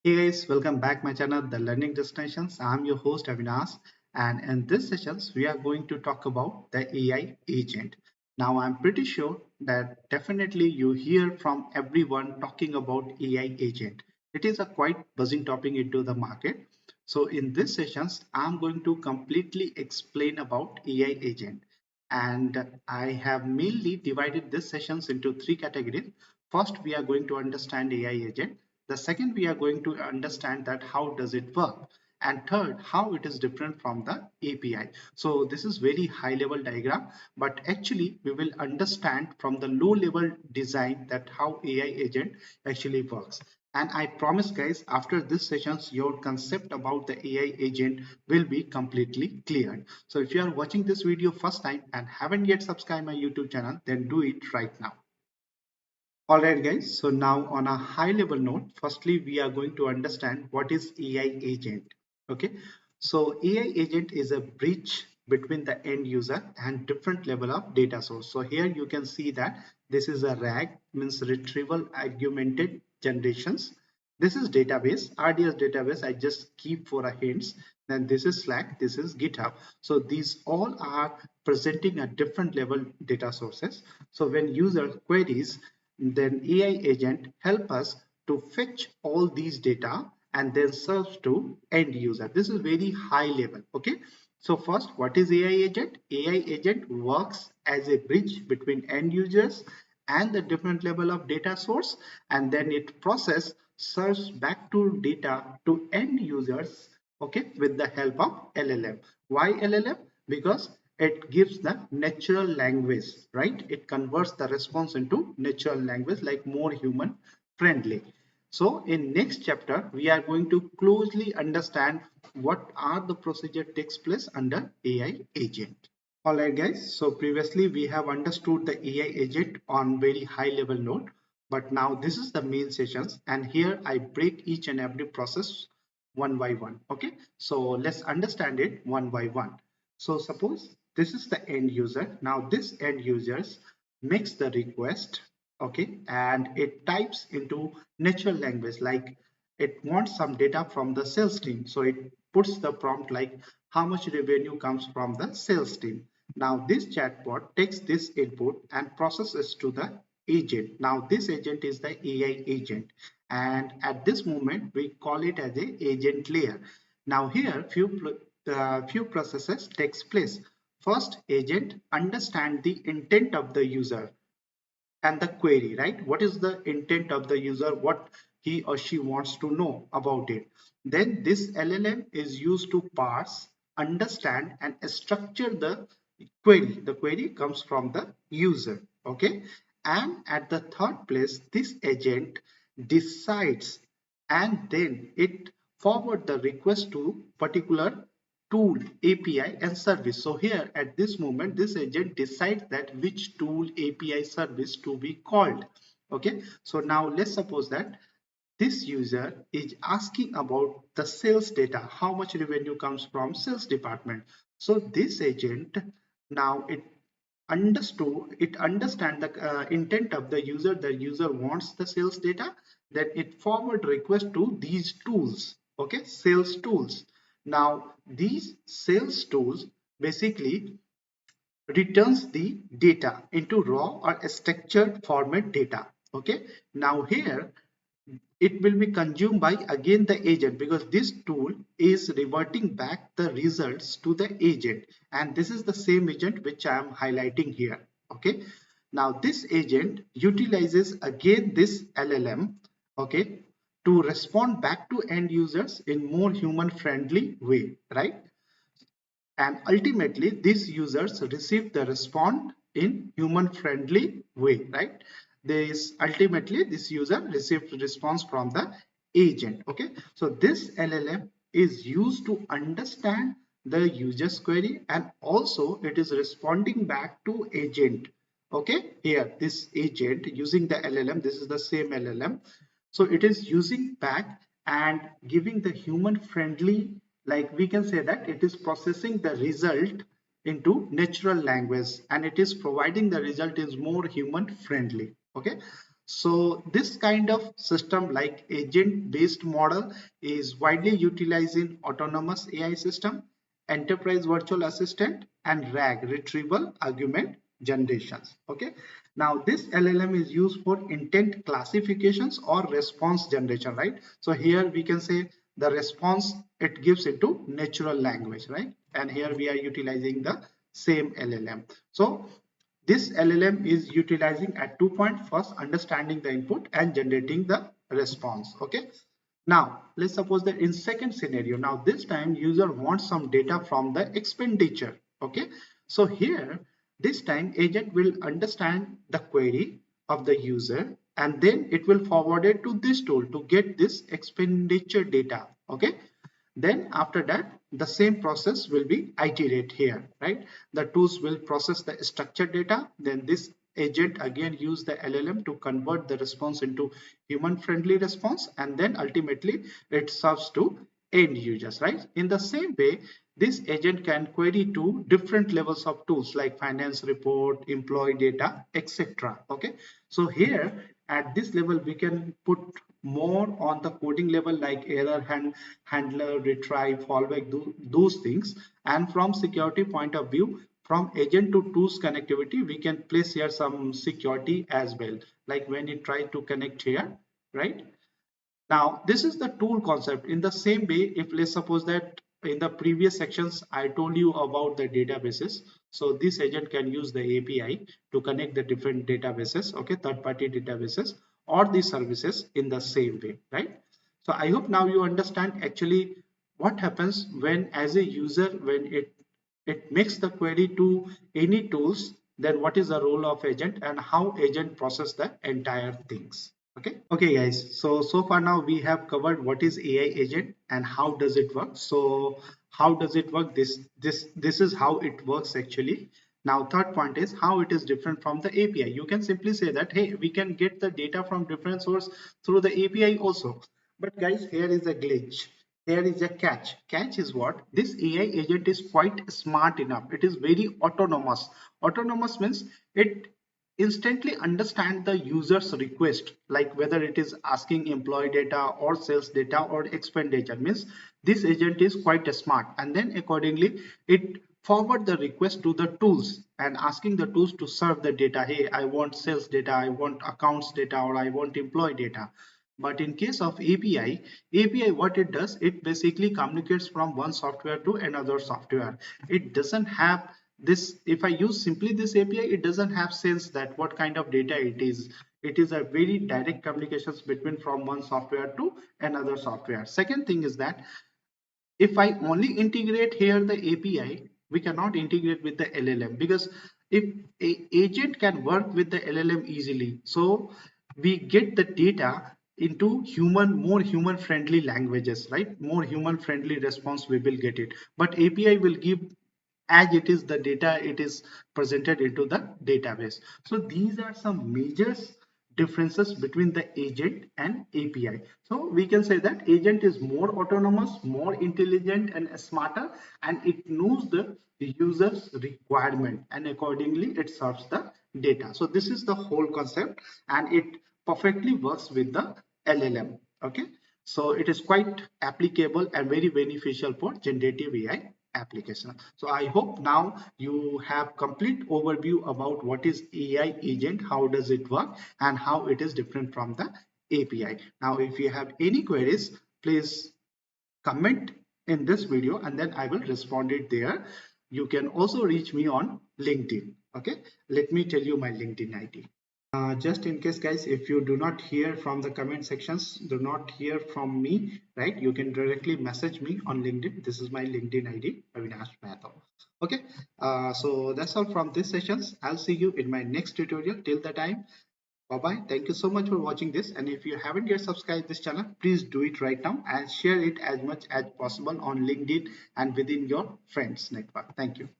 Hey guys, welcome back my channel, The Learning Destinations. I'm your host Avinash, and in this sessions we are going to talk about the AI agent. Now I'm pretty sure that definitely you hear from everyone talking about AI agent. It is a quite buzzing topic into the market. So in this sessions I'm going to completely explain about AI agent, and I have mainly divided these sessions into three categories. First, we are going to understand AI agent. The second, we are going to understand that how does it work. And third, how it is different from the API. So this is very high level diagram, but actually we will understand from the low level design that how AI agent actually works. And I promise guys, after this sessions, your concept about the AI agent will be completely cleared. So if you are watching this video first time and haven't yet subscribed my YouTube channel, then do it right now. Alright guys, so now on a high level note, firstly we are going to understand what is AI agent. Okay, so AI agent is a bridge between the end user and different level of data source. So here you can see that this is a RAG, means retrieval augmented generations. This is database, RDS database. I just keep for a hints. Then this is Slack, this is GitHub. So these all are presenting a different level data sources. So when user queries, then AI agent help us to fetch all these data and then serve to end user. This is very high level. Okay, so first, what is AI agent? AI agent works as a bridge between end users and the different level of data source, and then it process serves back to data to end users, okay, with the help of LLM. Why LLM? Because it gives the natural language, right? It converts the response into natural language, like more human friendly. So in next chapter we are going to closely understand what are the procedure takes place under AI agent. Alright guys, so previously we have understood the AI agent on very high level note, but now this is the main sessions, and here I break each and every process one by one. Okay, so let's understand it one by one. So suppose this is the end user. Now this end users makes the request, okay, and it types into natural language, like it wants some data from the sales team. So it puts the prompt like how much revenue comes from the sales team. Now this chatbot takes this input and processes to the agent. Now this agent is the AI agent, and at this moment we call it as a agent layer. Now here few processes takes place. First, agent understand the intent of the user and the query, right? What is the intent of the user, what he or she wants to know about it. Then this LLM is used to parse, understand and structure the query. The query comes from the user, okay? And at the third place, this agent decides, and then it forward the request to particular tool, API and service. So here at this moment, this agent decides that which tool, API, service to be called. Okay, so now let's suppose that this user is asking about the sales data, how much revenue comes from sales department. So this agent, now it understand the intent of the user. The user wants the sales data, then it forward request to these tools, okay, sales tools. Now these sales tools basically returns the data into raw or structured format data. Okay, now here it will be consumed by again the agent, because this tool is reverting back the results to the agent, and this is the same agent which I am highlighting here. Okay, now this agent utilizes again this LLM, okay, to respond back to end users in more human friendly way, right? And ultimately these users receive the response in human friendly way, right? This ultimately this user received response from the agent. Okay, so this LLM is used to understand the user's query, and also it is responding back to agent. Okay, here this agent using the LLM, this is the same LLM, so it is using back and giving the human friendly, like we can say that it is processing the result into natural language, and it is providing the result is more human friendly. Okay, So this kind of system like agent based model is widely utilized in autonomous AI system, enterprise virtual assistant, and RAG, retrieval argument generations. Okay, now this LLM is used for intent classifications or response generation, right? So here we can say the response it gives into natural language, right? And here we are utilizing the same LLM. So this LLM is utilizing at 2 points: first, understanding the input and generating the response. Okay. Now, let's suppose that in second scenario, now this time user wants some data from the expenditure. Okay. So here, this time agent will understand the query of the user and then it will forward it to this tool to get this expenditure data. Okay. Then after that, the same process will be iterate here, right? The tools will process the structured data. Then this agent again use the LLM to convert the response into human friendly response. And then ultimately it serves to end users, right? In the same way, this agent can query to different levels of tools like finance report, employee data, etc. Okay. So here at this level, we can put more on the coding level like handler, retrieve, fallback, those things. And from security point of view, from agent to tools connectivity, we can place here some security as well, like when you try to connect here, right? Now, this is the tool concept. In the same way, if let's suppose that in the previous sections, I told you about the databases. So this agent can use the API to connect the different databases, okay, third-party databases or the services in the same way, right? So I hope now you understand actually what happens when as a user, when it makes the query to any tools, then what is the role of agent and how agent process the entire things. Okay guys, so far now we have covered what is AI agent and how does it work. So how does it work? This is how it works actually. Now third point is how it is different from the API. You can simply say that hey, we can get the data from different source through the API also. But guys, here is a glitch. Here is a catch. Catch is what? This AI agent is quite smart enough. It is very autonomous. Autonomous means it instantly understand the user's request, like whether it is asking employee data or sales data or expenditure. Means this agent is quite smart, and then accordingly it forward the request to the tools and asking the tools to serve the data. Hey, I want sales data, I want accounts data, or I want employee data. But in case of API, what it does, it basically communicates from one software to another software. It doesn't have this. If I use simply this API, it doesn't have sense that what kind of data it is. It is a very direct communications between from one software to another software. Second thing is that if I only integrate here the API, we cannot integrate with the LLM, because if a agent can work with the LLM easily, so we get the data into more human friendly languages, right? More human friendly response we will get it. But API will give as it is the data it is presented into the database. So these are some major differences between the agent and API. So we can say that agent is more autonomous, more intelligent and smarter, and it knows the user's requirement and accordingly it serves the data. So this is the whole concept and it perfectly works with the LLM. Okay. So it is quite applicable and very beneficial for generative AI application. So I hope now you have complete overview about what is AI agent, how does it work, and how it is different from the API. Now, if you have any queries, please comment in this video and then I will respond it there. You can also reach me on LinkedIn. Okay, let me tell you my LinkedIn ID. Just in case guys, if you do not hear from the comment sections, do not hear from me, right? You can directly message me on LinkedIn. This is my LinkedIn ID, Avinash Mathur. Okay, so that's all from this sessions. I'll see you in my next tutorial. Till the time, bye bye. Thank you so much for watching this, and if you haven't yet subscribed this channel, please do it right now and share it as much as possible on LinkedIn and within your friends network. Thank you.